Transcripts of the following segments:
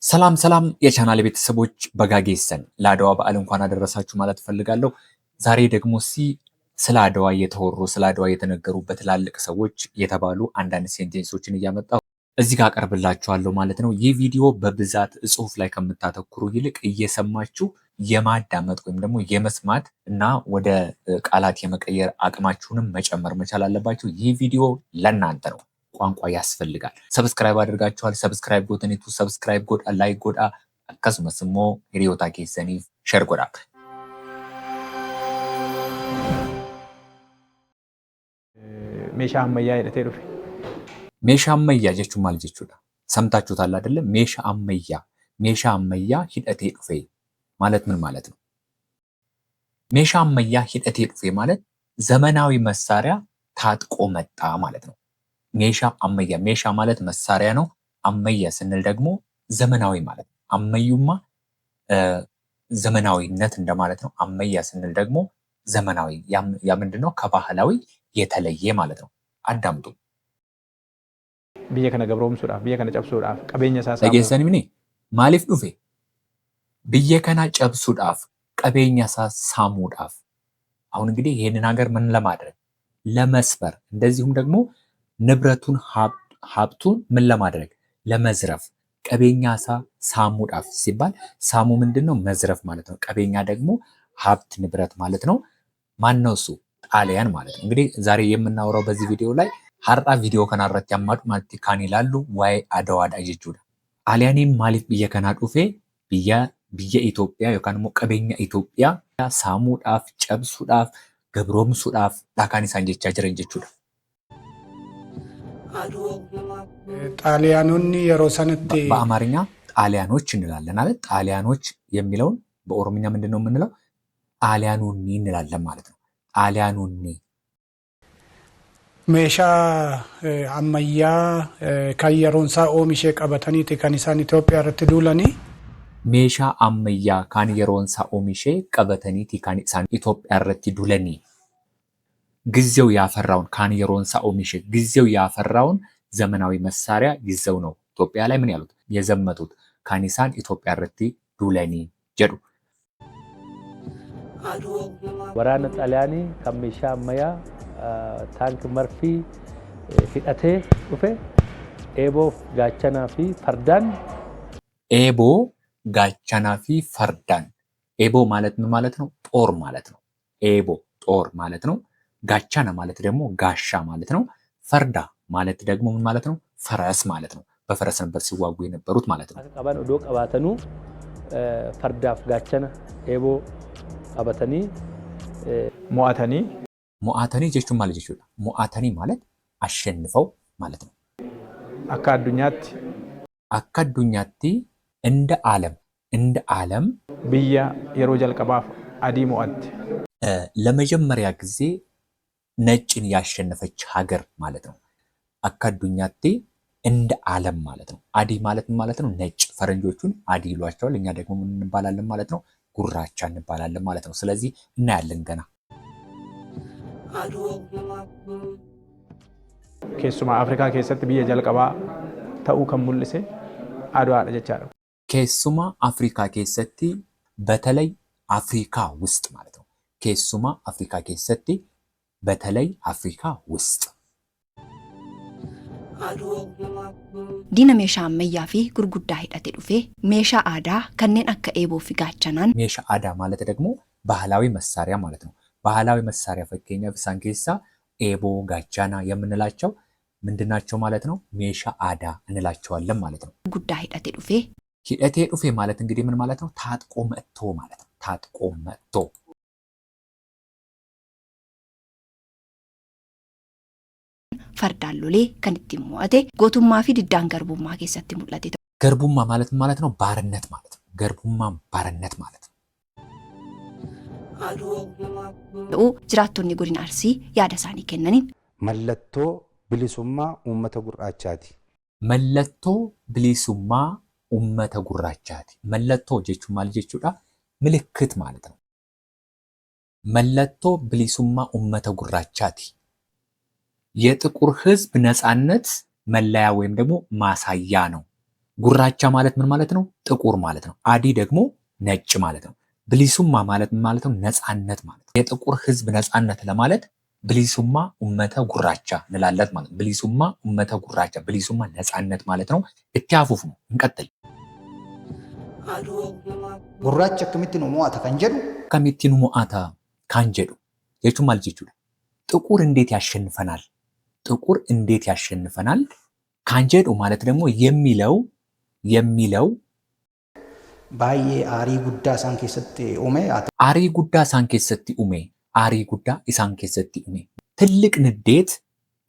ሰላም ሰላም የቻናል ቤተሰቦች በጋጌሰን ለአድዋ በዓል እንኳን አደረሳችሁ ማለት ፈልጋለሁ። ዛሬ ደግሞ ስለ አድዋ የተወሩ ስለ አድዋ የተነገሩ በትላልቅ ሰዎች የተባሉ አንዳንድ ሴንቴንሶችን እያመጣሁ እዚህ ጋር አቀርብላችኋለሁ ማለት ነው። ይህ ቪዲዮ በብዛት ጽሁፍ ላይ ከምታተኩሩ ይልቅ እየሰማችሁ የማዳመጥ ወይም ደግሞ የመስማት እና ወደ ቃላት የመቀየር አቅማችሁንም መጨመር መቻል አለባችሁ። ይህ ቪዲዮ ለእናንተ ነው። ቋንቋ ያስፈልጋል። ሰብስክራይብ አድርጋችኋል። ሰብስክራይብ ጎተኔቱ ሰብስክራይብ ጎዳ ላይ ጎዳ akkasumas immoo hiriyoota keessaniif share godhaa. meeshaa ammayyaa hidhatee dhufe. meeshaa ammayyaa jechuun maal jechuudha? ሰምታችሁታል አይደለ? meeshaa ammayyaa hidhatee dhufe ማለት ምን ማለት ነው? meeshaa ammayyaa hidhatee dhufe ማለት ዘመናዊ መሳሪያ ታጥቆ መጣ ማለት ነው። ሜሻ አመያ ሜሻ ማለት መሳሪያ ነው። አመያ ስንል ደግሞ ዘመናዊ ማለት ነው። አመዩማ ዘመናዊነት እንደማለት ነው። አመያ ስንል ደግሞ ዘመናዊ ያ ምንድነው? ከባህላዊ የተለየ ማለት ነው። አዳምጡ። ብየ ከነ ገብሮምሱዳፍ ብየ ከነ ጨብሱዳፍ ቀበኛ ሳሳ ለጌሰኒ ምን ማሊፍ ዱፌ ብየ ከና ጨብሱዳፍ ቀበኛ ሳሙዳፍ። አሁን እንግዲህ ይሄንን ሀገር ምን ለማድረግ ለመስበር፣ እንደዚሁም ደግሞ ንብረቱን ሀብቱን ምን ለማድረግ ለመዝረፍ። ቀበኛ ሳሙዳፍ ሲባል ሳሙ ምንድነው? መዝረፍ ማለት ነው። ቀበኛ ደግሞ ሀብት ንብረት ማለት ነው። ማነው እሱ? ጣሊያን ማለት ነው። እንግዲህ ዛሬ የምናወራው በዚህ ቪዲዮ ላይ ሀርጣ ቪዲዮ ከናረት ያማዱ ማለት ካን ይላሉ ዋይ አደዋዳ ጀጁዳ ጣሊያኒን ማሊፍ ብየ ከና ዱፌ ብየ ኢትዮጵያ ዮካን ሞ ቀበኛ ኢትዮጵያ ሳሙዳፍ ጨብሱዳፍ ገብሮምሱዳፍ ዳካኒ ሳንጀቻ ጅረን ጀቹዳ ጣሊያኖኒ የሮሰንት በአማርኛ ጣሊያኖች እንላለን አይደል? ጣሊያኖች የሚለውን በኦሮምኛ ምንድነው የምንለው? ጣሊያኑኒ እንላለን ማለት ነው። ጣሊያኑኒ ሜሻ አመያ ካየሮንሳ ኦሚሼ ቀበተኒቲ ከኒሳን ኢትዮጵያ ረት ዱለኒ ሜሻ አመያ ካየሮንሳ ኦሚሼ ቀበተኒቲ ከኒሳን ኢትዮጵያ ረት ዱለኒ ጊዜው ያፈራውን ካየሮንሳ ኦሚሼ ጊዜው ያፈራውን ዘመናዊ መሳሪያ ይዘው ነው ኢትዮጵያ ላይ ምን ያሉት የዘመቱት። ካኒሳን ኢትዮጵያ ረት ዱለኒ ጀዱ ወራነ ጣሊያኒ ከሜሻ አመያ ታንክ መርፊ ሂደቴ ዱፌ ኤቦ ጋቻና ፊ ፈርዳን ኤቦ ጋቻና ፊ ፈርዳን። ኤቦ ማለት ምን ማለት ነው? ጦር ማለት ነው። ኤቦ ጦር ማለት ነው። ጋቻና ማለት ደግሞ ጋሻ ማለት ነው። ፈርዳ ማለት ደግሞ ምን ማለት ነው? ፈረስ ማለት ነው። በፈረስ ነበር ሲዋጉ የነበሩት ማለት ነው። ቀባን ኦዶ ቀባተኑ ፈርዳፍ ጋቻና ኤቦ ቀባተኒ ሞአተኒ ጀቹን ማለት ጀቹ ሞአተኒ ማለት አሸንፈው ማለት ነው። አካ አዱኛቲ እንደ ዓለም ብያ የሮ ጀልቀባፍ አዲ ሞአት ለመጀመሪያ ጊዜ ነጭን ያሸነፈች ሀገር ማለት ነው። አካ አዱኛቲ እንደ ዓለም ማለት ነው። አዲ ማለት ማለት ነው ነጭ። ፈረንጆቹን አዲ ይሏቸዋል። እኛ ደግሞ ምን እንባላለን ማለት ነው? ጉራቻ እንባላለን ማለት ነው። ስለዚህ እናያለን ገና ኬሱማ አፍሪካ ኬሰት ብየ ጀልቀባ ተኡ ከሙልሴ አድዋ ደጀቻለው ኬሱማ አፍሪካ ኬሰቲ በተለይ አፍሪካ ውስጥ ማለት ነው። ኬሱማ አፍሪካ ኬሰቲ በተለይ አፍሪካ ውስጥ ዲነ ሜሻ አመያ ፊ ጉርጉዳ ሂደቴ ዱፌ ሜሻ አዳ ከነን አከ ኤቦ ፊ ጋቻናን ሜሻ አዳ ማለት ደግሞ ባህላዊ መሳሪያ ማለት ነው። ባህላዊ መሳሪያ ፈከኛ ፍሳን ኬሳ ኤቦ ጋቻና የምንላቸው ምንድናቸው ማለት ነው? ሜሻ አዳ እንላቸዋለን ማለት ነው። ጉዳ ሂደቴ ዱፌ ማለት እንግዲህ ምን ማለት ነው? ታጥቆ መጥቶ ማለት ነው። ታጥቆ መጥቶ ፈርዳሎሌ ከንቲ ሞአቴ ጎቱማ ፊ ድዳን ገርቡማ ኬሰቲ ሙላቴ ገርቡማ ማለት ነው ባርነት ማለት ነው። ገርቡማ ባርነት ማለት ነው። ጅራቶኒ ጎዲን አርሲ ያደሳኒ ከነኒን መለቶ ብሊሱማ ኡመተ ጉራቻቲ መለቶ ብሊሱማ ኡመተ ጉራቻቲ መለቶ ጀቹ ማለት ጀቹዳ ምልክት ማለት ነው። መለቶ ብሊሱማ ኡመተ ጉራቻቲ የጥቁር ህዝብ ነፃነት መለያ ወይም ደግሞ ማሳያ ነው። ጉራቻ ማለት ምን ማለት ነው? ጥቁር ማለት ነው። አዲ ደግሞ ነጭ ማለት ነው። ብሊሱማ ማለት ምን ማለት ነው? ነፃነት ማለት ነው። የጥቁር ህዝብ ነፃነት ለማለት ብሊሱማ ኡመተ ጉራቻ እንላለት ማለት ነው። ብሊሱማ ኡመተ ጉራቻ፣ ብሊሱማ ነፃነት ማለት ነው። እትያፉፍ ነው። እንቀጥል። ጉራቻ ከሚቲኑ ሞአታ ካንጀዱ ከሚቲኑ ሞአታ ካንጀዱ የቹም አልጂቹ ጥቁር እንዴት ያሸንፈናል? ጥቁር እንዴት ያሸንፈናል? ካንጀዱ ማለት ደግሞ የሚለው ባዬ አሪ ጉዳ ሳን ኬሰቲ ኡሜ አሪ ጉዳ ሳን ኬሰቲ ኡሜ አሪ ጉዳ ኢሳን ኬሰቲ ኡሜ ትልቅ ንዴት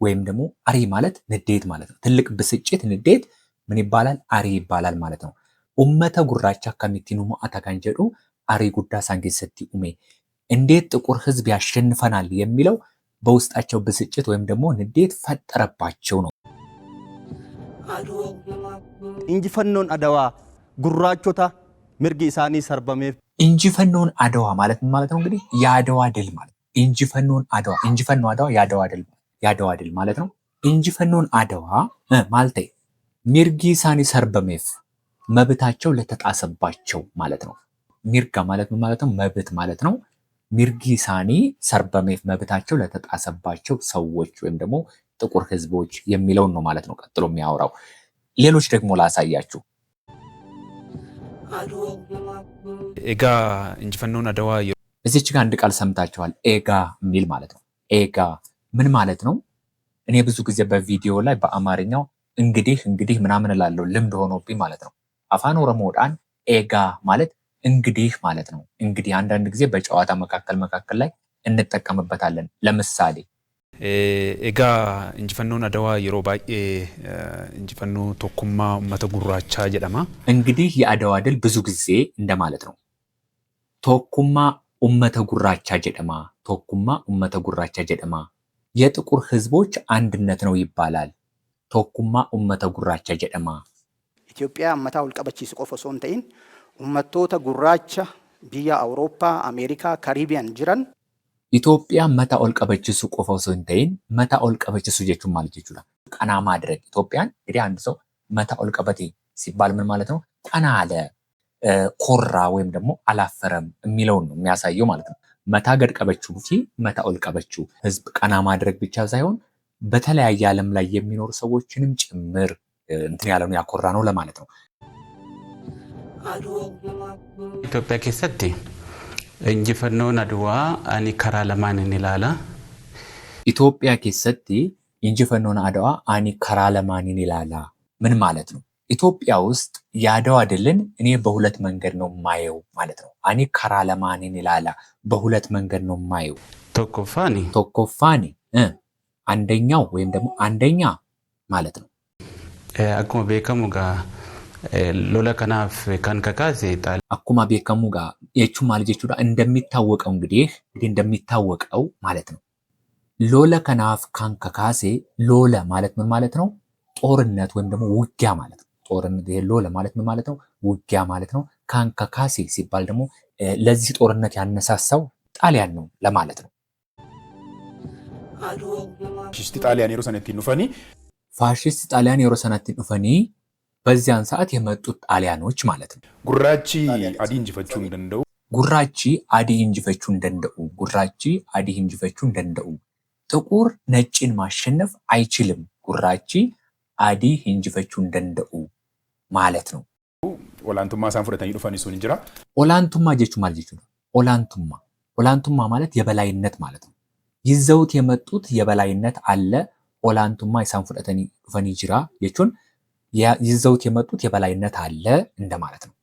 ወይም ደግሞ አሪ ማለት ንዴት ማለት ነው። ትልቅ ብስጭት ንዴት ምን ይባላል? አሪ ይባላል ማለት ነው። ኡመተ ጉራቻ ከሚቲኑ ሞአታ ካንጀዱ አሪ ጉዳ ሳን ኬሰቲ ኡሜ እንዴት ጥቁር ህዝብ ያሸንፈናል የሚለው በውስጣቸው ብስጭት ወይም ደግሞ ንዴት ፈጠረባቸው ነው። ኢንጂፈኖን አድዋ ጉራቾታ ምርጊ ኢሳኒ ሰርበሜፍ ኢንጂፈኖን አድዋ ማለት ምን ማለት ነው? እንግዲህ የአድዋ ድል ማለት ኢንጂፈኖን አድዋ ኢንጂፈኖ አድዋ የአድዋ ድል ማለት ነው። ኢንጂፈኖን አድዋ ማለቴ ሚርጊ ኢሳኒ ሰርበሜፍ መብታቸው ለተጣሰባቸው ማለት ነው። ሚርጋ ማለት ምን ማለት ነው? መብት ማለት ነው። ሚርጊ ኢሳኒ ሰርበሜፍ መብታቸው ለተጣሰባቸው ሰዎች ወይም ደግሞ ጥቁር ህዝቦች የሚለውን ነው ማለት ነው ቀጥሎ የሚያወራው። ሌሎች ደግሞ ላሳያችሁ። ኤጋ ኢንጂፈኖን አድዋ እዚች ጋር አንድ ቃል ሰምታችኋል። ኤጋ የሚል ማለት ነው። ኤጋ ምን ማለት ነው? እኔ ብዙ ጊዜ በቪዲዮ ላይ በአማርኛው እንግዲህ ምናምን እላለሁ ልምድ ሆኖብኝ ማለት ነው። አፋን ኦሮሞዳን ኤጋ ማለት እንግዲህ ማለት ነው። እንግዲህ አንዳንድ ጊዜ በጨዋታ መካከል ላይ እንጠቀምበታለን። ለምሳሌ ኤጋ ኢንጂፈኖን አድዋ የሮ ባዬ ኢንጂፈኖ ቶኩማ ኡመተ ጉራቻ ጀደማ እንግዲህ የአድዋ ድል ብዙ ጊዜ እንደማለት ነው። ቶኩማ ኡመተ ጉራቻ ጀደማ ቶኩማ ኡመተ ጉራቻ ጀደማ የጥቁር ህዝቦች አንድነት ነው ይባላል። ቶኩማ ኡመተ ጉራቻ ጀደማ ኢትዮጵያ አመታ ወልቀበቺስ ቆፎ ሶን ተይን ኡመቶተ ጉራቻ ቢያ አውሮፓ አሜሪካ ካሪቢያን ጅራን ኢትዮጵያ መታ ኦልቀበችሱ ቆፈው ሰንተይን መታ ኦልቀበችሱ ጀቹም ማለት ይችላል። ቀና ማድረግ ኢትዮጵያን እንግዲህ አንድ ሰው መታ ኦልቀበቴ ሲባል ምን ማለት ነው? ቀና አለ፣ ኮራ ወይም ደግሞ አላፈረም የሚለውን ነው የሚያሳየው ማለት ነው። መታ ገድቀበቹ ሲ መታ ኦልቀበቹ ህዝብ ቀና ማድረግ ብቻ ሳይሆን በተለያየ ዓለም ላይ የሚኖሩ ሰዎችንም ጭምር እንትን ያለው ያኮራ ነው ለማለት ነው። ኢትዮጵያ ከሰቲ ኢንጂፈኖን አድዋ አኒ ከራ ለማን እንላላ ኢትዮጵያ ከሰቲ ኢንጂፈኖን አድዋ አኒ ከራ ለማን እንላላ ምን ማለት ነው? ኢትዮጵያ ውስጥ የአድዋ ድልን እኔ በሁለት መንገድ ነው ማየው ማለት ነው። አኒ ከራ ለማን እንላላ በሁለት መንገድ ነው ማየው። ቶኮፋኒ አንደኛው ወይም ደግሞ አንደኛ ማለት ነው። አኩማ ቤከሙ ጋ ሎላ ከናፍ ካን ከካሴ ጣል አኩማ ቤከሙ ጋ የቹ ማለት የቹ እንደሚታወቀው እንግዲህ እንደሚታወቀው ማለት ነው። ሎላ ከናፍ ካን ከካሴ ሎላ ማለት ምን ማለት ነው? ጦርነት ወይም ደግሞ ውጊያ ማለት ነው። ጦርነት ይሄ ሎላ ማለት ምን ማለት ነው? ውጊያ ማለት ነው። ካን ከካሴ ሲባል ደግሞ ለዚህ ጦርነት ያነሳሳው ጣሊያን ነው ለማለት ነው። ፋሺስት ጣሊያን የሮሰነቲ ኑፈኒ ፋሺስት ጣሊያን የሮሰነቲ ኑፈኒ በዚያን ሰዓት የመጡት ጣሊያኖች ማለት ነው። ጉራቺ አዲ እንጂፈቹ እንደንደው ጉራቺ አዲ እንጂፈቹ እንደንደው ጉራቺ አዲ እንጂፈቹ እንደንደው ጥቁር ነጭን ማሸነፍ አይችልም። ጉራቺ አዲ እንጂፈቹ እንደንደው ማለት ነው። ኦላንቱማ ሳንፍረተኒ ዱፈኒ ሱን እንጅራ ኦላንቱማ ጀቹ ማለት ነው። ኦላንቱማ ማለት የበላይነት ማለት ነው። ይዘውት የመጡት የበላይነት አለ። ኦላንቱማ ሳንፍረተኒ ዱፈኒ ጅራ የቹን ይዘውት የመጡት የበላይነት አለ እንደማለት ነው።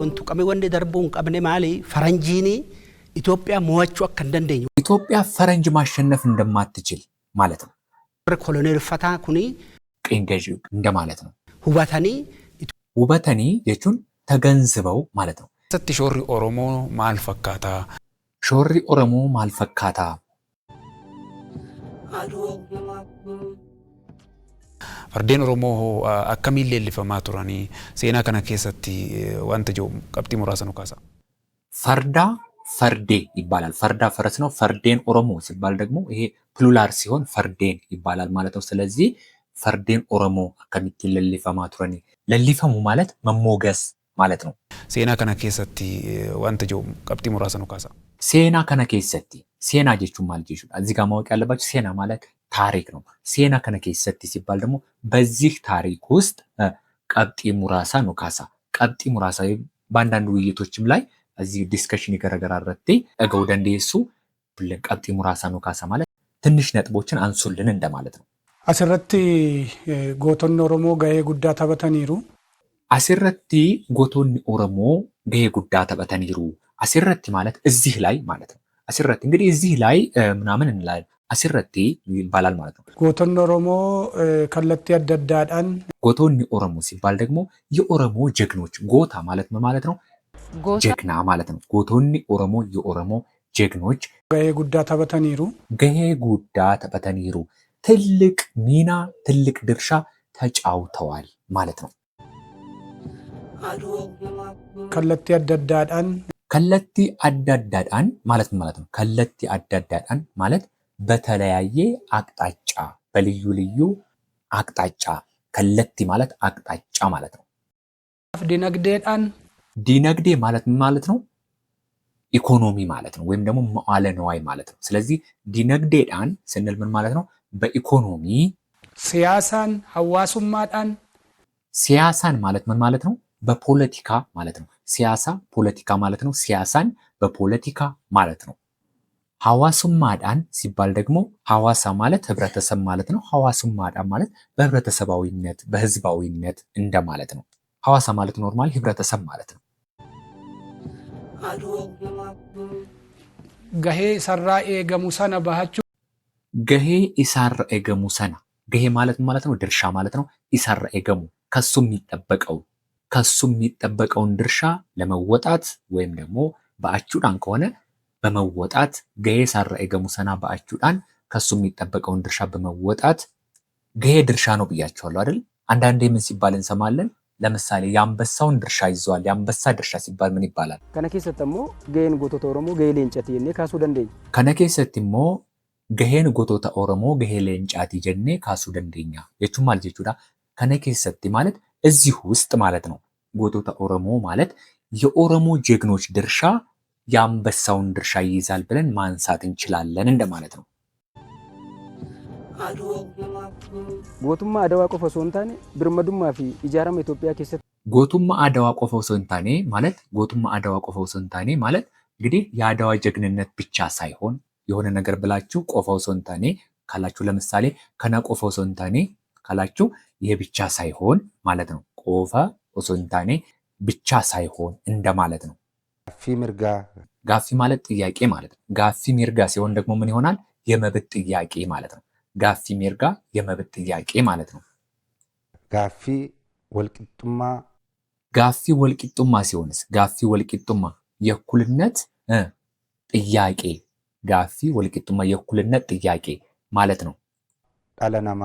ወንቱ ቀሜ ወንዴ ደርቦን ቀብኔ ማሊ ፈረንጂኒ ኢትዮጵያ ሞዋቹ አከንደንደኝ ኢትዮጵያ ፈረንጅ ማሸነፍ እንደማትችል ማለት ነው። ኮሎኔል ፈታ ኩኒ ቅኝ ገዢ እንደማለት ነው። ሁበተኒ የቹን ተገንዝበው ማለት ነው። ሰቲ ሾሪ ኦሮሞ ማልፈካታ ሾሪ ኦሮሞ ማልፈካታ ፈርዴን ኦሮሞ አከሚል ሌሊፈማ ቱራኒ ሴና ከነ ኬሰቲ ዋንተ ጆ ቀብጢ ሙራሰ ነው ካሳ ፈርዳ ፈርዴ ይባላል። ፈርዳ ፈረስ ነው። ፈርዴን ኦሮሞ ሲባል ደግሞ ይሄ ፕሉላር ሲሆን ፈርዴን ይባላል ማለት ነው። ስለዚህ ፈርዴን ኦሮሞ akkamitti lallifamaa turani lallifamu ማለት መሞገስ ማለት ነው Seenaa kana keessatti wanta jiru qabxii muraasa nu kaasa. Seenaa kana keessatti seenaa jechuun maal jechuudha? እዚህ ጋር ማወቅ ያለባችሁ ሴና ማለት ታሪክ ነው። ሴና kana keessatti ሲባል ደግሞ በዚህ ታሪክ ውስጥ qabxii muraasa nu kaasa. qabxii muraasa በአንዳንድ ውይይቶችም ላይ እዚህ ዲስከሽን ይገረገራረቴ እገው ደንዴሱ qabxii muraasa nu kaasa ማለት ትንሽ ነጥቦችን አንሱልን እንደማለት ነው። Asirratti gootonni Oromoo gahee guddaa taphataniiru. Asirratti gootonni Oromoo gahee guddaa taphataniiru. Asirratti ማለት እዚህ ላይ ማለት ነው። asirratti እንግዲህ እዚህ ላይ ምናምን እንላለን asirratti ይባላል ማለት ነው። Gootonni Oromoo kallattii adda addaadhaan ጎቶኒ ኦሮሞ ሲባል ደግሞ የኦሮሞ ጀግኖች ጎታ ማለት ምን ማለት ነው? ጀግና ማለት ነው። ጎቶኒ ኦሮሞ የኦሮሞ ጀግኖች gahee guddaa taphataniiru. gahee guddaa taphataniiru ትልቅ ሚና ትልቅ ድርሻ ተጫውተዋል ማለት ነው። kallattii adda addaadhaan kallattii adda addaadhaan ማለት ምን ማለት ነው? kallattii adda addaadhaan ማለት በተለያየ አቅጣጫ በልዩ ልዩ አቅጣጫ kallattii ማለት አቅጣጫ ማለት ነው። dinagdeedhaan ዲነግዴ ማለት ምን ማለት ነው? ኢኮኖሚ ማለት ነው ወይም ደግሞ መዋለ ንዋይ ማለት ነው። ስለዚህ ዲነግዴዳን ስንል ምን ማለት ነው? በኢኮኖሚ siyaasaan hawaasummaadhaan ሲያሳን ማለት ምን ማለት ነው? በፖለቲካ ማለት ነው። ሲያሳ ፖለቲካ ማለት ነው። ሲያሳን በፖለቲካ ማለት ነው። ሐዋሱማዳን ሲባል ደግሞ ሐዋሳ ማለት ህብረተሰብ ማለት ነው። ሐዋሱማዳን ማለት በህብረተሰባዊነት በህዝባዊነት እንደማለት ነው። ሐዋሳ ማለት ኖርማሊ ህብረተሰብ ማለት ነው። gahee sarraa eegamu sana bahachuu ገሄ ኢሳር ኤገሙ ሰና ገሄ ማለት ማለት ነው ድርሻ ማለት ነው። ኢሳር ኤገሙ ከሱ የሚጠበቀውን ድርሻ ለመወጣት ወይም ደግሞ በአቹዳን ከሆነ በመወጣት ገሄ ሳር ኤገሙ ሰና በአቹዳን ከሱ የሚጠበቀውን ድርሻ በመወጣት ገሄ ድርሻ ነው ብያቸዋለሁ አይደል? አንዳንዴ ምን ሲባል እንሰማለን? ለምሳሌ የአንበሳውን ድርሻ ይዟል። የአንበሳ ድርሻ ሲባል ምን ይባላል? Kana keessatti immoo gaheen gootota Oromoo gahee leencati jennee kaasuu dandeenya. Kana keessatti immoo gaheen gootota Oromoo gahee leencaati jennee kaasuu dandeenya jechuun maal jechuudha? Kana keessatti ማለት እዚህ ውስጥ ማለት ነው። ጎቶታ ኦሮሞ ማለት የኦሮሞ ጀግኖች ድርሻ የአንበሳውን ድርሻ ይይዛል ብለን ማንሳት እንችላለን እንደማለት ነው። Gootummaa Adawaa qofa osoo hin taane birmadummaa fi ijaarama Itoophiyaa keessatti ጎቱማ አድዋ ቆፈው ሶንታኔ ማለት ጎቱማ አድዋ ቆፈው ሶንታኔ ማለት እንግዲህ የአድዋ ጀግንነት ብቻ ሳይሆን የሆነ ነገር ብላችሁ ቆፈው ሶንታኔ ካላችሁ ለምሳሌ ከና ቆፈው ሶንታኔ ካላችሁ ይሄ ብቻ ሳይሆን ማለት ነው። ቆፈ ሶንታኔ ብቻ ሳይሆን እንደማለት ነው። ጋፊ ሚርጋ ጋፊ ማለት ጥያቄ ማለት ነው። ጋፊ ሚርጋ ሲሆን ደግሞ ምን ይሆናል? የመብት ጥያቄ ማለት ነው። ጋፊ ሚርጋ የመብት ጥያቄ ማለት ነው። ጋፊ ወልቂጡማ ጋፊ ወልቂጡማ ሲሆንስ? ጋፊ ወልቂጡማ የእኩልነት ጥያቄ ጋፊ ወልቂጡማ የእኩልነት ጥያቄ ማለት ነው። ዳለናማ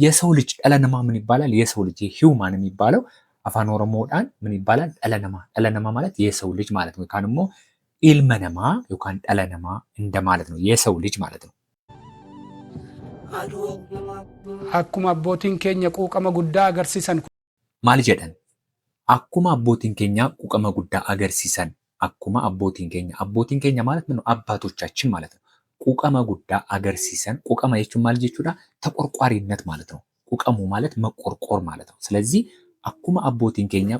የሰው ልጅ ዳለናማ ምን ይባላል? የሰው ልጅ ሂውማን የሚባለው አፋን ኦሮሞዳን ምን ይባላል? ዳለናማ ዳለናማ ማለት የሰው ልጅ ማለት ነው። ካንሞ ኢልመነማ ይካን ዳለናማ እንደማለት ነው። የሰው ልጅ ማለት ነው። akkuma abbootiin keenya quuqama guddaa agarsiisan maal jedhan? akkuma abbootiin keenya quuqama guddaa agarsiisan akkuma abbootiin keenya ማለት ምን ነው? አባቶቻችን ማለት ነው። ቁቀመ ጉዳ አገርሲሰን ቁቀመ የቹን ማለት ጀቹዳ ተቆርቋሪነት ማለት ነው። ቁቀሙ ማለት መቆርቆር ማለት ነው። ስለዚህ አኩማ አቦቲን ኬኛ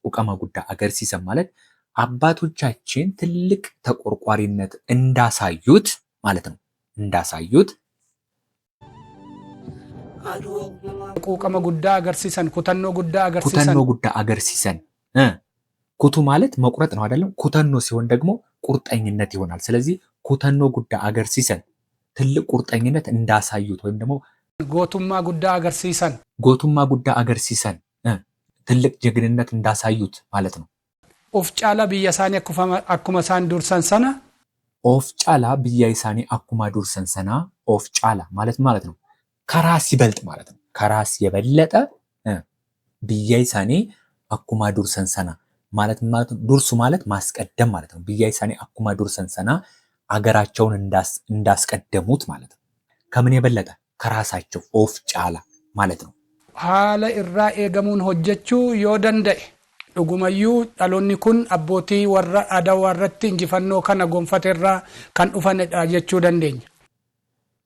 ቁቀመ ጉዳ አገርሲሰን ማለት አባቶቻችን ትልቅ ተቆርቋሪነት እንዳሳዩት ማለት ነው። እንዳሳዩት quuqama guddaa agarsiisan kutannoo guddaa agarsiisan ኩቱ ማለት መቁረጥ ነው አይደለም? ኩተኖ ሲሆን ደግሞ ቁርጠኝነት ይሆናል። ስለዚህ ኩተኖ ጉዳ አገርሲሰን ትልቅ ቁርጠኝነት እንዳሳዩት ወይም ደግሞ ጎቱማ ጉዳ አገርሲሰን ትልቅ ጀግንነት እንዳሳዩት ማለት ነው። ኦፍ ጫላ ብያሳኒ አኩማ ሳን ዱርሰን ሰና ኦፍ ጫላ ብያይሳኒ አኩማ ዱርሰን ሰና ኦፍ ጫላ ማለት ነው ከራስ ይበልጥ ማለት ነው። ከራስ የበለጠ ብያይሳኒ አኩማ ዱርሰን ሰና ማለት ዱርሱ ማለት ማስቀደም ማለት ነው። ብያይሳኒ አኩማ ዱርሰን ሰና አገራቸውን እንዳስቀደሙት ማለት ነው። ከምን የበለጠ? ከራሳቸው ኦፍ ጫላ ማለት ነው። haala irraa eegamuun hojjechuu yoo danda'e dhugumayyuu dhaloonni kun abbootii warra Adawaa irratti injifannoo kana gonfateerraa kan dhufanidha jechuu dandeenya.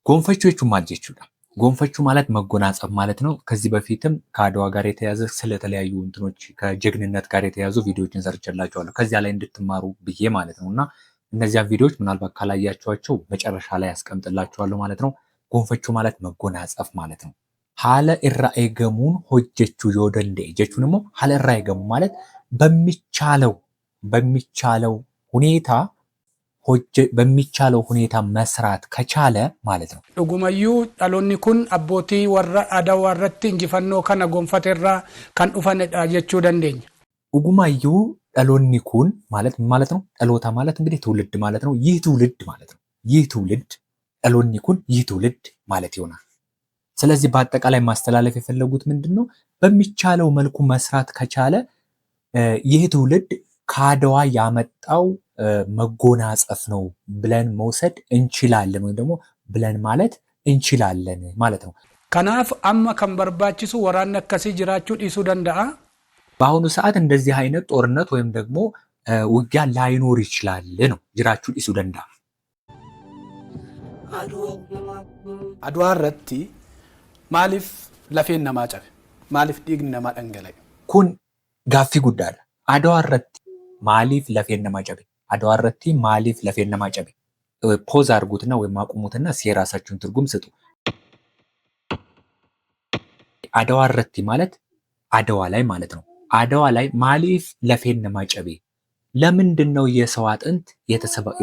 ጎንፈችው የቹ ማለት ጀቹዳ ጎንፈችው ማለት መጎናጸፍ ማለት ነው። ከዚህ በፊትም ከአድዋ ጋር የተያዘ ስለተለያዩ እንትኖች ከጀግንነት ጋር የተያዙ ቪዲዮዎችን ሰርቼላችኋለሁ ከዚያ ላይ እንድትማሩ ብዬ ማለት ነውና እነዚያ ቪዲዮዎች ምናልባት ካላያችኋቸው መጨረሻ ላይ ያስቀምጥላችኋለሁ ማለት ነው። ጎንፈችው ማለት መጎናጸፍ ማለት ነው። ሀለ ኢራ ኤገሙን ሆጀችው ዮደንዴ ጀቹን ደግሞ ሀለ ኢራ ኤገሙ ማለት በሚቻለው ሁኔታ መስራት ከቻለ ማለት ነው። dhugumayyuu dhaloonni kun abbootii warra Adawaa irratti injifannoo kana gonfateerraa kan dhufanidha jechuu dandeenya. dhugumayyuu dhaloonni kun ማለት ነው። dhaloota ማለት እንግዲህ ትውልድ ማለት ነው። ይህ ትውልድ ማለት ነው። ይህ ትውልድ dhaloonni kun ይህ ትውልድ ማለት ይሆናል። ስለዚህ በአጠቃላይ ማስተላለፍ የፈለጉት ምንድነው? በሚቻለው መልኩ መስራት ከቻለ ይህ ትውልድ ከአድዋ ያመጣው መጎናጸፍ ነው ብለን መውሰድ እንችላለን ወይ ደግሞ ብለን ማለት እንችላለን ማለት ነው። kanaaf amma kan barbaachisu waraanni akkasii jiraachuu dhiisuu danda'a. በአሁኑ ሰዓት እንደዚህ አይነት ጦርነት ወይም ደግሞ ውጊያ ላይኖር ይችላል ነው jiraachuu dhiisuu danda'a. Adwaa irratti maaliif lafeen namaa cabe? Maaliif dhiigni namaa dhangala'e? kun gaaffii guddaadha. Adwaa irratti maaliif lafeen namaa cabe? Adwaa irratti maaliif lafeen namaa cabe? ፖዝ አድርጉትና ወይም አቁሙትና የራሳችሁን ትርጉም ስጡ። አድዋ irratti ማለት አድዋ ላይ ማለት ነው። አድዋ ላይ ማሊፍ ለፌን ነማ ጨቤ ለምንድነው የሰው አጥንት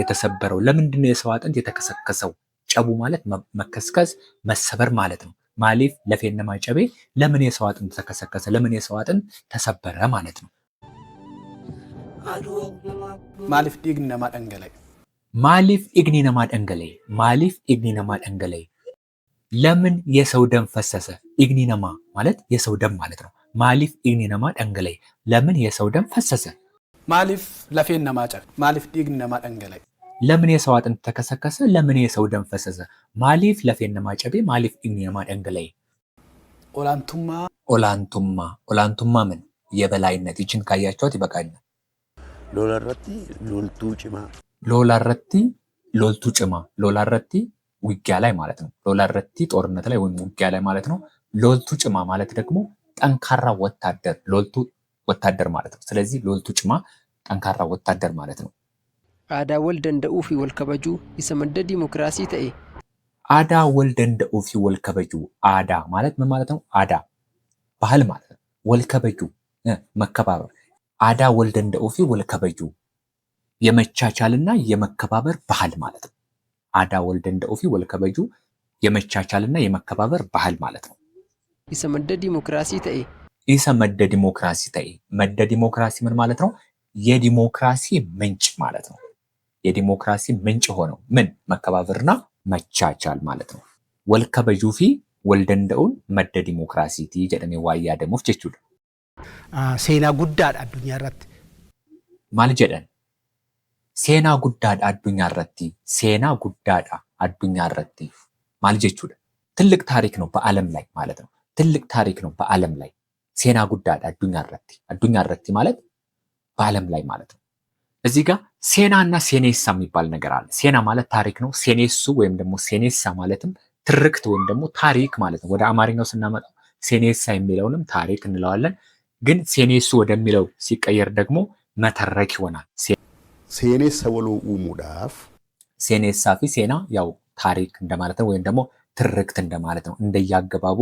የተሰበረው? ለምንድነው የሰው አጥንት የተከሰከሰው? ጨቡ ማለት መከስከስ መሰበር ማለት ነው። ማሊፍ ለፌን ነማ ጨቤ ለምን የሰው አጥንት ተከሰከሰ? ለምን የሰው አጥንት ተሰበረ ማለት ነው። ማሊፍ ዲግኒ ነማ ደንገለይ ማሊፍ ኢግኒ ነማ ደንገለይ ማሊፍ ኢግኒ ነማ ደንገለይ ለምን የሰው ደም ፈሰሰ? ኢግኒ ነማ ማለት የሰው ደም ማለት ነው። ማሊፍ ኢግኒ ነማ ደንገለይ ለምን የሰው ደም ፈሰሰ? ማሊፍ ለፌን ነማ ጨቤ ማሊፍ ዲግኒ ነማ ደንገለይ ለምን የሰው አጥንት ተከሰከሰ? ለምን የሰው ደም ፈሰሰ? ማሊፍ ለፌን ነማ ጨቤ ማሊፍ ኢግኒ ነማ ደንገለይ ኦላንቱማ ምን የበላይነት ይችን ካያችኋት ይበቃኛል። ሎላረቲ ሎልቱ ጭማ ሎላረቲ ውጊያ ላይ ማለት ነው። ሎላረቲ ጦርነት ላይ ወይም ውጊያ ላይ ማለት ነው። ሎልቱ ጭማ ማለት ደግሞ ጠንካራ ወታደር ሎልቱ ወታደር ማለት ነው። ስለዚህ ሎልቱ ጭማ ጠንካራ ወታደር ማለት ነው። አዳ ወልደንደኡ ፊ ወልከበጁ ይሰመደ ዲሞክራሲ ተኤ አዳ ወልደንደኡ ፊ ወልከበጁ አዳ ማለት ምን ማለት ነው? አዳ ባህል ማለት ነው። ወልከበጁ መከባበር አዳ ወልደንደኡ ፊ ወልከበጁ የመቻቻልና የመከባበር ባህል ማለት ነው። አዳ ወልደንደኡ ፊ ወልከበጁ የመቻቻልና የመከባበር ባህል ማለት ነው። ይሰመደ ዲሞክራሲ ተኤ ይሰመደ ዲሞክራሲ ተኤ መደ ዲሞክራሲ ምን ማለት ነው? የዲሞክራሲ ምንጭ ማለት ነው። የዲሞክራሲ ምንጭ ሆነው ምን መከባበርና መቻቻል ማለት ነው። ወልከበጁ ፊ ወልደንደኡን መደ ዲሞክራሲ ቲ ጀደሜ ዋያ ደሞፍ ጀቹ ሴና ጉዳድ አዱኛ ረት ማል ጀደን ሴና ጉዳድ አዱኛ ረቲ ሴና ጉዳዳ አዱኛ ረቲ ማል ጀቹ ትልቅ ታሪክ ነው በአለም ላይ ማለት ነው። ትልቅ ታሪክ ነው በአለም ላይ ሴና ጉዳድ አዱኛ ረቲ ማለት በአለም ላይ ማለት ነው። እዚህ ጋር ሴናና ሴኔሳ የሚባል ነገር አለ። ሴና ማለት ታሪክ ነው። ሴኔሱ ወይም ደግሞ ሴኔሳ ማለትም ትርክት ወይም ደግሞ ታሪክ ማለት ነው። ወደ አማርኛው ስናመጣው ሴኔሳ የሚለውንም ታሪክ እንለዋለን። ግን ሴኔሱ ወደሚለው ሲቀየር ደግሞ መተረክ ይሆናል። ሴኔሳ ወሎ ኡሙዳፍ ሴኔሳ ፊ ሴና ያው ታሪክ እንደማለት ነው፣ ወይም ደግሞ ትርክት እንደማለት ነው። እንደያገባቡ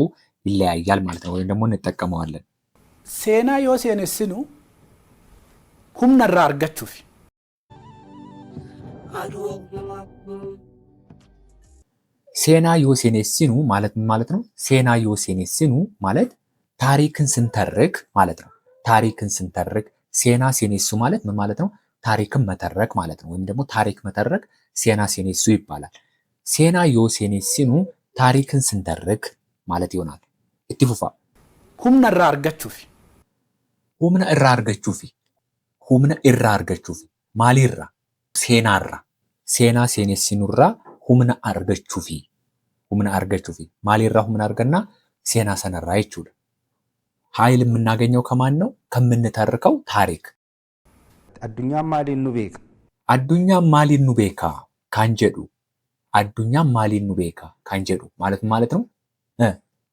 ይለያያል ማለት ነው፣ ወይም ደግሞ እንጠቀመዋለን። ሴና ዮ ሴኔስኑ ሁምነራ አርገቹፍ ሴና ዮሴኔሲኑ ማለት ምን ማለት ነው? ሴና ዮሴኔሲኑ ማለት ታሪክን ስንተርክ ማለት ነው። ታሪክን ስንተርክ ሴና ሴኔሱ ማለት ምን ማለት ነው? ታሪክን መተረክ ማለት ነው። ወይም ደግሞ ታሪክ መተረክ ሴና ሴኔሱ ይባላል። ሴና ዮሴኔሲኑ ታሪክን ስንተርክ ማለት ይሆናል። እትፉፋ ሁምነራ አርገቹፍ ሁምነ እራ አርገቹፊ ሁምነ እራ አርገቹፊ ማሊራ ሴናራ ሴና ሴኔሲኑራ ሁምነ አርገቹፊ humna argachuu fi maalirraa humna arganna seenaa sanarraa jechuudha. ኃይል የምናገኘው ከማን ነው? ከምንተርከው ታሪክ። Addunyaan maaliin nu beeka? Addunyaan maaliin nu beeka kan jedhu addunyaan maaliin nu beeka kan jedhu ማለት ነው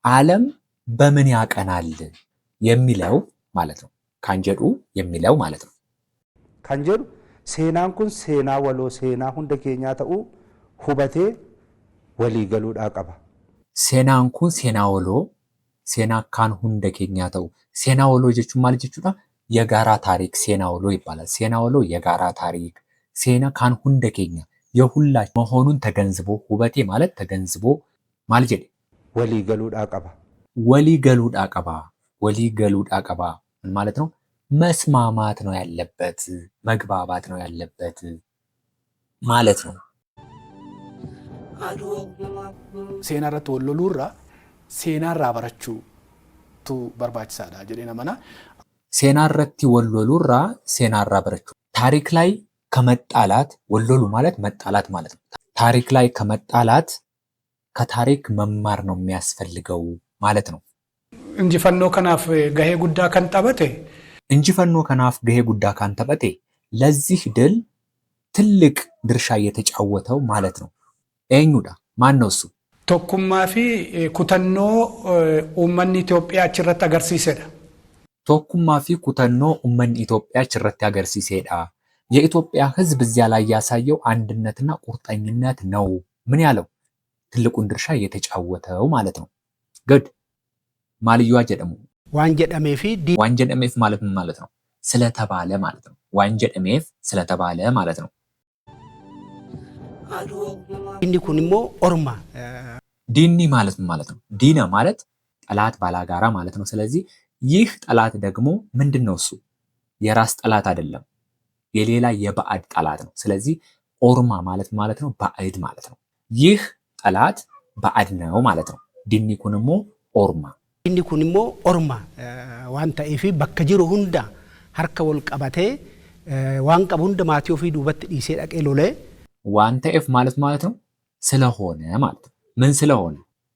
ዓለም በምን ያቀናል የሚለው ማለት ነው። kan jedhu የሚለው ማለት ነው። Kan jedhu seenaan kun seenaa waloo seenaa hunda keenyaa ta'uu hubatee walii galuudhaa qaba. Seenaan kun seenaa waloo seenaa kan hunda keenyaa ta'u seenaa waloo jechuun maal jechuudha? የጋራ ታሪክ ሴና ወሎ ይባላል። ሴና ወሎ የጋራ ታሪክ ሴና ካን ሁንደ ኬኛ የሁላችን መሆኑን ተገንዝቦ ውበቴ ማለት ተገንዝቦ ማለት ጀዴ ወሊ ገሉድ አቀባ ወሊ ገሉድ አቀባ ወሊ ገሉድ አቀባ ምን ማለት ነው? መስማማት ነው ያለበት፣ መግባባት ነው ያለበት ማለት ነው። ሴና ረት ወሎሉራ ሴና ራበረቹ ቱ በርባችሳዳ ጀዴና መና ሴናረቲ ወሎሉራ ሴናራ በረቹ ታሪክ ላይ ከመጣላት ወሎሉ ማለት መጣላት ማለት ነው። ታሪክ ላይ ከመጣላት ከታሪክ መማር ነው የሚያስፈልገው ማለት ነው። እንጂፈኖ ከናፍ ገሄ ጉዳ ካንጠበቴ እንጂፈኖ ከናፍ ገሄ ጉዳ ካንጠበቴ ለዚህ ድል ትልቅ ድርሻ የተጫወተው ማለት ነው። ኤኙዳ ማን ነው እሱ? ቶኩማፊ ኩተኖ ኡመን ኢትዮጵያ አችረት አገርሲሰዳ ቶኩማ ፊ ኩተኖ ኡመን ኢትዮጵያ ችረት ያገርሲሴዳ የኢትዮጵያ ሕዝብ እዚያ ላይ ያሳየው አንድነትና ቁርጠኝነት ነው። ምን ያለው ትልቁን ድርሻ የተጫወተው ማለት ነው። ግድ ማልዩዋ ጀደሙ ዋንጀደሜፍ ማለት ምን ማለት ነው? ስለተባለ ማለት ነው። ዋንጀደሜፍ ስለተባለ ማለት ነው። እንዲኩንሞ ኦርማ ዲኒ ማለት ምን ማለት ነው? ዲነ ማለት ጠላት ባላጋራ ማለት ነው። ስለዚህ ይህ ጠላት ደግሞ ምንድነው? እሱ የራስ ጠላት አይደለም፣ የሌላ የባዕድ ጠላት ነው። ስለዚህ ኦርማ ማለት ነው ባዕድ ማለት ነው። ይህ ጠላት ባዕድ ነው ማለት ነው። ዲኒኩንሞ ኦርማ ዋንታ ኢፊ በከጅሩ ሁንዳ ሀርከ ወልቀባቴ ዋንቀብ ሁንደ ማቴዮ ፊ ዱበት ዲሴ ዳቄ ሎሌ ዋንታ ኤፍ ማለት ነው ስለሆነ ማለት ነው። ምን ስለሆነ?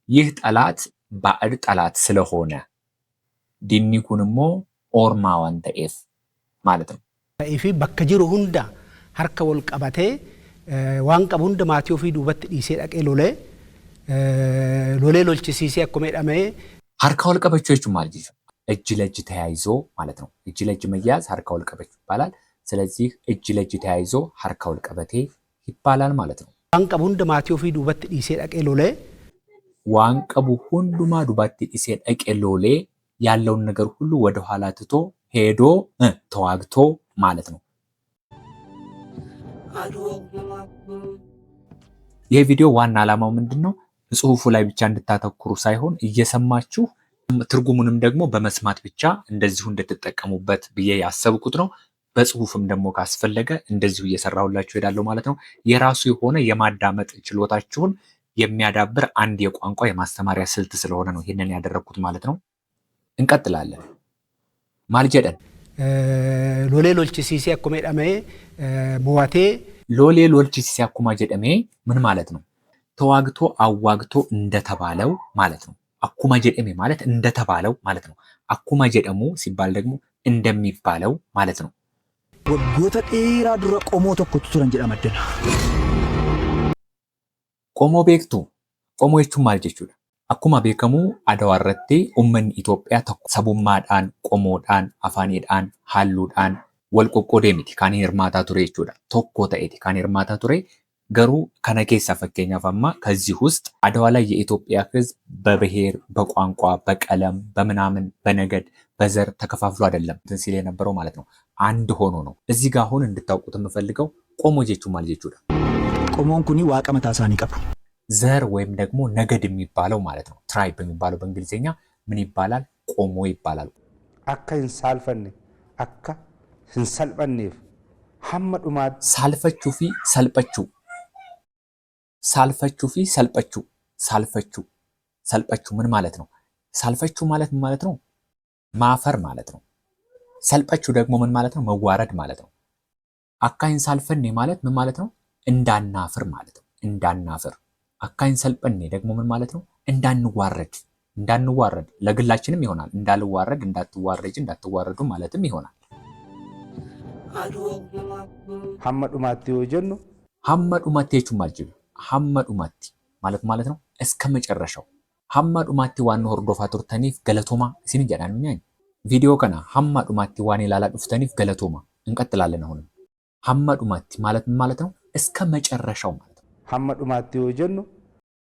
ይህ ጠላት ባዕድ ጠላት ስለሆነ ዲኒኩንሞ ኦርማ ዋንተ ኤፍ ማለት ነው። ኢፊ በከጅሩ ሁንዳ ሀርከ ወልቀባቴ ዋንቀብ ሁንደ ማቴዮ ፊ ዱበት ዲሴ ዳቄ ሎሌ ሎልቺሲሲ አኮሜዳሜ ሀርካ ወልቀበቾቹ ማለት ነው። እጅ ለእጅ ተያይዞ ማለት ነው። እጅ ለእጅ መያዝ ሀርካ ወልቀበች ይባላል። ስለዚህ እጅ ለእጅ ተያይዞ ሀርካ ወልቀበቴ ይባላል ማለት ነው። ዋንቀብ ሁንደ ማቴዮ ፊ ዱበት ዲሴ ዳቄ ሎሌ ዋንቀቡ ሁንዱማ ዱበት ዲሴ ዳቄ ሎሌ ያለውን ነገር ሁሉ ወደ ኋላ ትቶ ሄዶ ተዋግቶ ማለት ነው። ይህ ቪዲዮ ዋና ዓላማው ምንድነው? ጽሁፉ ላይ ብቻ እንድታተኩሩ ሳይሆን እየሰማችሁ ትርጉሙንም ደግሞ በመስማት ብቻ እንደዚሁ እንድትጠቀሙበት ብዬ ያሰብኩት ነው። በጽሁፍም ደግሞ ካስፈለገ እንደዚሁ እየሰራሁላችሁ ሄዳለሁ ማለት ነው። የራሱ የሆነ የማዳመጥ ችሎታችሁን የሚያዳብር አንድ የቋንቋ የማስተማሪያ ስልት ስለሆነ ነው ይሄንን ያደረኩት ማለት ነው። እንቀጥላለን። ማልጀደን ሎሌ ሎልቺሲሲ አኮሜዳሜ ሞዋቴ ሎሌ ሎልቺሲሲ አኩማ ጀደሜ ምን ማለት ነው? ተዋግቶ አዋግቶ እንደተባለው ማለት ነው። አኩማ ጀደሜ ማለት እንደተባለው ማለት ነው። አኩማ ጀደሙ ሲባል ደግሞ እንደሚባለው ማለት ነው። ወጎተ ጤራ ዱረ ቆሞ ተኮቱ ቱረን ጀዳመደና ቆሞ ቤክቱ ቆሞ jechuun maal jechuudha? Akkuma beekamu Adawaa irratti uummanni Itoophiyaa tokko sabummaadhaan, qomoodhaan, afaaniidhaan, halluudhaan wal qoqqoodee miti kan hirmaataa ture jechuudha. Tokko ta'eeti kan hirmaataa ture. garuu kana keessa fakkeenyaaf amma ከዚህ ውስጥ አድዋ ላይ የኢትዮጵያ ሕዝብ በብሔር፣ በቋንቋ፣ በቀለም፣ በምናምን፣ በነገድ፣ በዘር ተከፋፍሎ አይደለም ሲል የነበረው ማለት ነው። አንድ ሆኖ ነው። እዚህ ጋር አሁን እንድታውቁት የምፈልገው ቆሞ jechuun maal jechuudha? ቆሞን ኩኒ ዋቀ መታሳኒ ቀብሩ ዘር ወይም ደግሞ ነገድ የሚባለው ማለት ነው። ትራይብ የሚባለው በእንግሊዝኛ ምን ይባላል? ቆሞ ይባላል። አካ እንሳልፈን አካ እንሰልበኔፍ ሐመዱማ ሳልፈቹ ፊ ሰልበቹ ሳልፈቹ ፊ ሰልበቹ ሳልፈቹ ሰልበቹ ምን ማለት ነው? ሳልፈቹ ማለት ምን ማለት ነው? ማፈር ማለት ነው። ሰልበቹ ደግሞ ምን ማለት ነው? መዋረድ ማለት ነው። አካይን ሳልፈን ማለት ምን ማለት ነው? እንዳናፍር ማለት ነው። እንዳናፍር አካይን ሰልጠኔ ደግሞ ምን ማለት ነው? እንዳንዋረድ ለግላችንም ይሆናል። እንዳልዋረድ፣ እንዳትዋረጅ፣ እንዳትዋረዱ ማለትም ይሆናል። ሀመ ዱማቲ ወጀኑ ሀመ ዱማቲ ማጅብ ሀመ ዱማቲ ማለት ነው እስከ መጨረሻው ሀመ ዱማቲ ዋን ሆርዶፋ ቱርተኒፍ ገለቶማ ሲን ጀዳን ምን ቪዲዮ ከና ሀመ ዱማቲ ዋን ላላ ዱፍተኒፍ ገለቶማ እንቀጥላለን። አሁንም ሀመ ዱማቲ ማለት ነው እስከ መጨረሻው ማለት ነው። ሀመ ዱማቲ ወጀኑ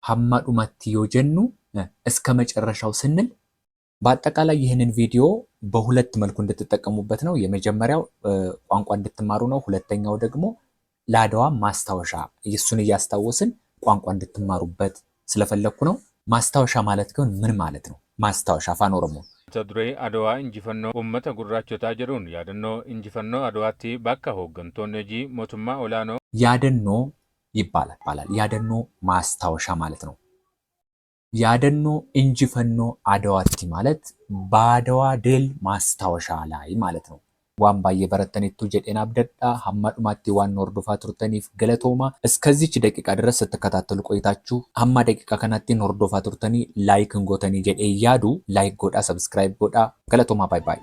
ሀመ ዱማቲ ወጀኑ እስከ መጨረሻው ስንል በአጠቃላይ ይህንን ቪዲዮ በሁለት መልኩ እንድትጠቀሙበት ነው። የመጀመሪያው ቋንቋ እንድትማሩ ነው። ሁለተኛው ደግሞ ለአድዋ ማስታወሻ እሱን እያስታወስን ቋንቋ እንድትማሩበት ስለፈለኩ ነው። ማስታወሻ ማለት ግን ምን ማለት ነው? ማስታወሻ አፋን ኦሮሞ ተድሬ አድዋ እንጂፈኖ ኡመተ ጉራቾታ ጀሩን ያደኖ እንጂፈኖ አድዋቲ ባካ ሆገንቶን ነጂ ሞቱማ ኦላኖ ያደኖ ይባላል። ያደኖ ማስታወሻ ማለት ነው። ያደኖ እንጂፈኖ አድዋቲ ማለት በአድዋ ድል ማስታወሻ ላይ ማለት ነው። ዋን ባየ በረተኒቱ ጀዴና አብደዳ ሀመ ዱማቲ ዋን ሆርዶፋ ቱርተኒፍ ገለቶማ እስከዚች ደቂቃ ድረስ ስትከታተሉ ቆይታችሁ ሀማ ደቂቃ ከናቲን ሆርዶፋ ቱርተኒ ላይክ እንጎተኒ ጀዴ ያዱ ላይክ ጎዳ ሰብስክራይብ ጎዳ ገለቶማ ባይ ባይ